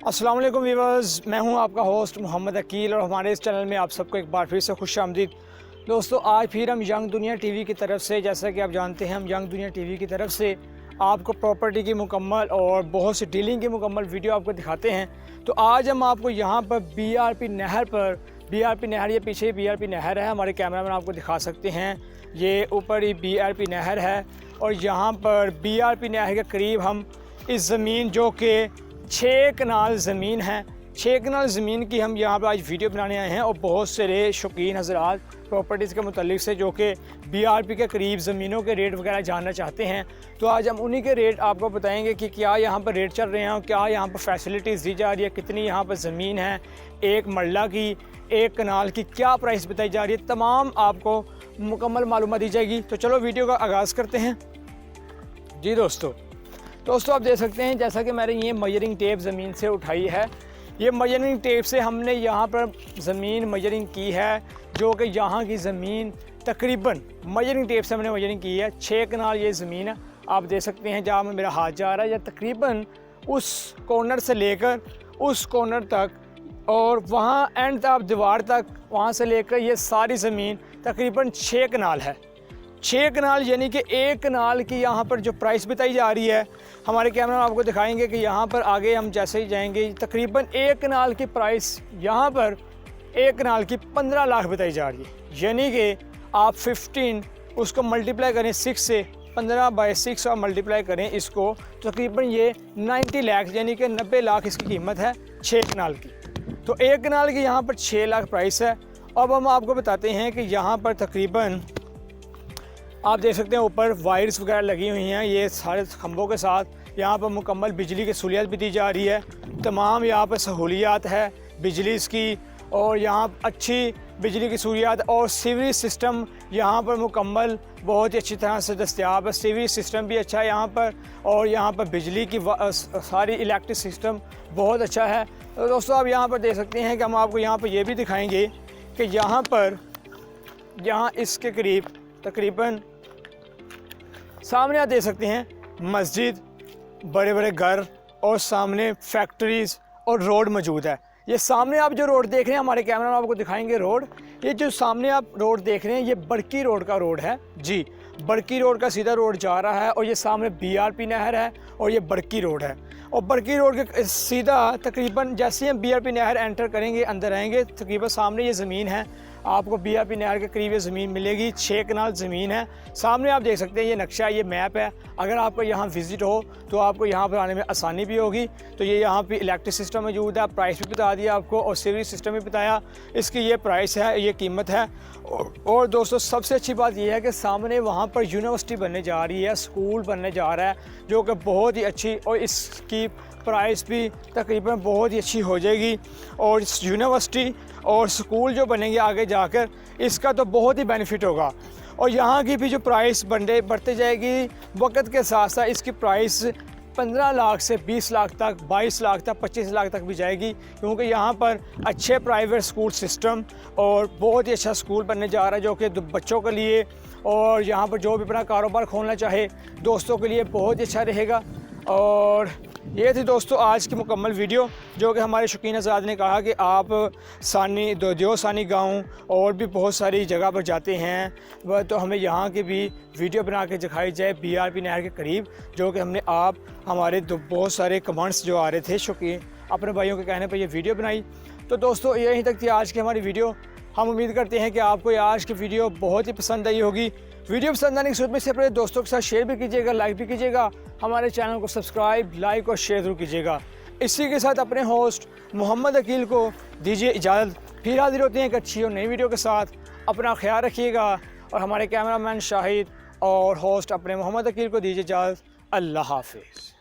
अस्सलाम वालेकुम व्यूअर्स, मैं हूं आपका होस्ट मोहम्मद अकील और हमारे इस चैनल में आप सबको एक बार फिर से खुशामदीद। दोस्तों, आज फिर हम यंग दुनिया टीवी की तरफ से, जैसा कि आप जानते हैं, हम यंग दुनिया टीवी की तरफ से आपको प्रॉपर्टी की मुकम्मल और बहुत सी डीलिंग की मुकम्मल वीडियो आपको दिखाते हैं। तो आज हम आपको यहाँ पर BRP नहर पर, BRP नहर, ये पीछे BRP नहर है, हमारे कैमरामैन आपको दिखा सकते हैं, ये ऊपर ही BRP नहर है। और यहाँ पर BRP नहर के करीब हम इस ज़मीन जो कि 6 कनाल ज़मीन है, 6 कनाल ज़मीन की हम यहाँ पर आज वीडियो बनाने आए हैं। और बहुत सारे शौकीन हज़रात प्रॉपर्टीज़ के मुतालिक से जो कि BRP के करीब ज़मीनों के रेट वगैरह जानना चाहते हैं, तो आज हम उन्हीं के रेट आपको बताएंगे कि क्या यहाँ पर रेट चल रहे हैं और क्या यहाँ पर फैसिलिटीज़ दी जा रही है, कितनी यहाँ पर ज़मीन है, एक मल्ला की, एक कनाल की क्या प्राइस बताई जा रही है, तमाम आपको मुकम्मल मालूमात दी जाएगी। तो चलो वीडियो का आगाज़ करते हैं। जी दोस्तों आप देख सकते हैं, जैसा कि मैंने ये मेजरिंग टेप ज़मीन से उठाई है, ये मेजरिंग टेप से हमने यहाँ पर ज़मीन मेजरिंग की है, जो कि यहाँ की ज़मीन तकरीबन मेजरिंग टेप से हमने मेजरिंग की है। 6 कनाल ये ज़मीन है, आप देख सकते हैं जहाँ में मेरा हाथ जा रहा है, या तकरीबन उस कॉर्नर से लेकर उस कॉर्नर तक और वहाँ एंड तक दीवार तक, वहाँ से लेकर ये सारी ज़मीन तकरीबन 6 कनाल है। 6 कनाल यानी कि एक कनाल की यहाँ पर जो प्राइस बताई जा रही है, हमारे कैमरा में आपको दिखाएंगे कि यहाँ पर आगे हम जैसे ही जाएंगे, तकरीबन एक कनाल की प्राइस यहाँ पर एक कनाल की 15 लाख बताई जा रही है। यानी कि आप 15 उसको मल्टीप्लाई करें 6 से, 15/6 और मल्टीप्लाई करें इसको, तकरीबन ये 90 लाख यानी कि 90 लाख इसकी कीमत है 6 कनाल की। तो एक कनाल की यहाँ पर 6 लाख प्राइस है। अब हम आपको बताते हैं कि यहाँ पर तकरीबन आप देख सकते हैं ऊपर वायर्स वगैरह लगी हुई हैं, ये सारे खंभों के साथ यहाँ पर मुकम्मल बिजली की सहूलियत भी दी जा रही है। तमाम यहाँ पर सहूलियात है बिजली की, और यहाँ अच्छी बिजली की सहूलियात और सीवरेज सिस्टम यहाँ पर मुकम्मल बहुत ही अच्छी तरह से दस्तयाब है। सीवरेज सिस्टम भी अच्छा है यहाँ पर, और यहाँ पर बिजली की सारी इलेक्ट्रिक सिस्टम बहुत अच्छा है। तो दोस्तों आप यहाँ पर देख सकते हैं कि हम आपको यहाँ पर ये भी दिखाएँगे कि यहाँ इसके करीब तकरीबन सामने आप देख सकते हैं मस्जिद, बड़े बड़े घर और सामने फैक्ट्रीज़ और रोड मौजूद है। ये सामने आप जो रोड देख रहे हैं, हमारे कैमरा में आपको दिखाएंगे रोड, ये जो सामने आप रोड देख रहे हैं ये बड़की रोड का रोड है। जी, बड़की रोड का सीधा रोड जा रहा है, और ये सामने BRP नहर है और ये बड़की रोड है। और बड़की रोड के सीधा तकरीबन जैसे हम BRP नहर एंटर करेंगे, अंदर आएंगे, तकरीबन सामने ये ज़मीन है, आपको BRP नहर के करीब ये ज़मीन मिलेगी। 6 कनाल ज़मीन है। सामने आप देख सकते हैं ये नक्शा, ये मैप है। अगर आपको यहाँ विज़िट हो तो आपको यहाँ पर आने में आसानी भी होगी। तो ये यहाँ पे इलेक्ट्रिक सिस्टम मौजूद है, प्राइस भी बता दिया आपको, और सीवरेज सिस्टम भी बताया, इसकी ये प्राइस है, ये कीमत है। और दोस्तों सबसे अच्छी बात यह है कि सामने वहाँ पर यूनिवर्सिटी बनने जा रही है, स्कूल बनने जा रहा है, जो कि बहुत ही अच्छी, और इसकी प्राइस भी तकरीबन बहुत ही अच्छी हो जाएगी। और इस यूनिवर्सिटी और स्कूल जो बनेंगे आगे जाकर, इसका तो बहुत ही बेनिफिट होगा। और यहाँ की भी जो प्राइस बढ़ते जाएगी वक्त के साथ साथ, इसकी प्राइस 15 लाख से 20 लाख तक, 22 लाख तक, 25 लाख तक भी जाएगी, क्योंकि यहाँ पर अच्छे प्राइवेट स्कूल सिस्टम और बहुत ही अच्छा स्कूल बनने जा रहा है, जो कि बच्चों के लिए और यहाँ पर जो भी अपना कारोबार खोलना चाहे दोस्तों के लिए बहुत ही अच्छा रहेगा। और ये थी दोस्तों आज की मुकम्मल वीडियो, जो कि हमारे शौकीन हज़रात ने कहा कि आप सानी गांव और भी बहुत सारी जगह पर जाते हैं, वह तो हमें यहाँ की भी वीडियो बना के दिखाई जाए BRP नहर के करीब, जो कि हमने हमारे बहुत सारे कमेंट्स जो आ रहे थे शौकीन अपने भाइयों के कहने पर यह वीडियो बनाई। तो दोस्तों यहीं तक थी आज की हमारी वीडियो। हम उम्मीद करते हैं कि आपको आज की वीडियो बहुत ही पसंद आई होगी। वीडियो पसंद आने की सूरत में से अपने दोस्तों के साथ शेयर भी कीजिएगा, लाइक भी कीजिएगा, हमारे चैनल को सब्सक्राइब, लाइक और शेयर जरूर कीजिएगा। इसी के साथ अपने होस्ट मोहम्मद अकील को दीजिए इजाज़त। फिर हाजिर होते हैं एक अच्छी और नई वीडियो के साथ। अपना ख्याल रखिएगा, और हमारे कैमरामैन शाहिद और होस्ट अपने मोहम्मद अकील को दीजिए इजाज़त। अल्लाह हाफिज़।